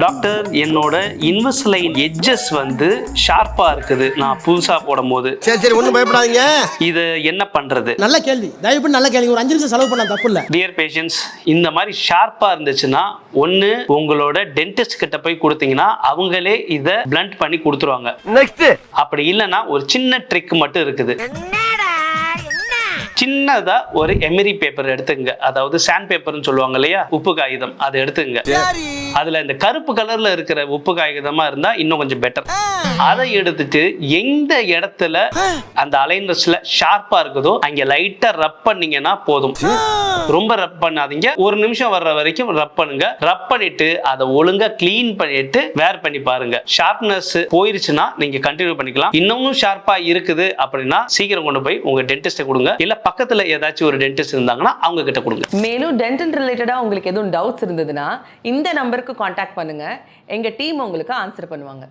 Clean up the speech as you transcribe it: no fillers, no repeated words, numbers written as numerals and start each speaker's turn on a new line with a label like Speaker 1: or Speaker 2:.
Speaker 1: Doctor, என்னோட Invisalign edges வந்து ஷார்ப்பா இருக்குது நான் புதுசா போடும்போது.
Speaker 2: சரி ஒண்ணும் பயப்படாதீங்க.
Speaker 1: இது என்ன பண்றது?
Speaker 3: நல்ல கேள்வி, தயவுபட்டு நல்ல கேள்வி. ஒரு 5 நிமிஷம் செலவு பண்ண தப்பு இல்ல.
Speaker 1: டியர் பேஷண்ட்ஸ், இந்த மாதிரி ஷார்ப்பா இருந்துச்சுன்னா ஒன்னு உங்களோட டென்டிஸ்ட் கிட்ட போய் கொடுத்தீங்கன்னா அவங்களே இதை பிளண்ட் பண்ணி கொடுத்துருவாங்க.
Speaker 2: நெக்ஸ்ட்.
Speaker 1: அப்படி இல்லைன்னா ஒரு சின்ன ட்ரிக் மட்டும் இருக்குது. சின்னதா ஒரு எமரி பேப்பர் எடுத்துங்க, அதாவது சாண்ட் பேப்பர்னு சொல்லுவாங்க இல்லையா, உப்பு காகிதம், அதை எடுத்துங்க. அதுல இந்த கருப்பு கலர்ல இருக்கிற உப்பு காகிதமா இருந்தா இன்னும் கொஞ்சம் பெட்டர். அதை எடுத்துட்டு எந்த இடத்துல அந்த அலைனர்ஸ்ல ஷார்ப்பா இருக்குதோ அங்க லைட்டா ரப் பண்ணீங்கன்னா போதும். ரொம்ப ரப் பண்ணாதீங்க, ஒரு நிமிஷம் வர்ற வரைக்கும் ரப் பண்ணுங்க. ரப் பண்ணிட்டு அதை ஒழுங்கா கிளீன் பண்ணிட்டு வேர் பண்ணி பாருங்க. ஷார்ப்னஸ் போயிருச்சுன்னா நீங்க கண்டினியூ பண்ணிக்கலாம். இன்னமும் ஷார்ப்பா இருக்குது அப்படின்னா சீக்கிரம் கொண்டு போய் உங்க டென்டிஸ்ட கொடுங்க, இல்ல பக்கத்துல ஏதாச்சும் ஒரு டென்டிஸ்ட் இருந்தாங்கன்னா அவங்க கிட்ட கொடுங்க.
Speaker 4: மேலும் டென்டல் ரிலேட்டடா உங்களுக்கு எதுவும் டவுட்ஸ் இருந்ததுன்னா இந்த நம்பருக்கு காண்டாக்ட் பண்ணுங்க, எங்க டீம் உங்களுக்கு ஆன்சர் பண்ணுவாங்க.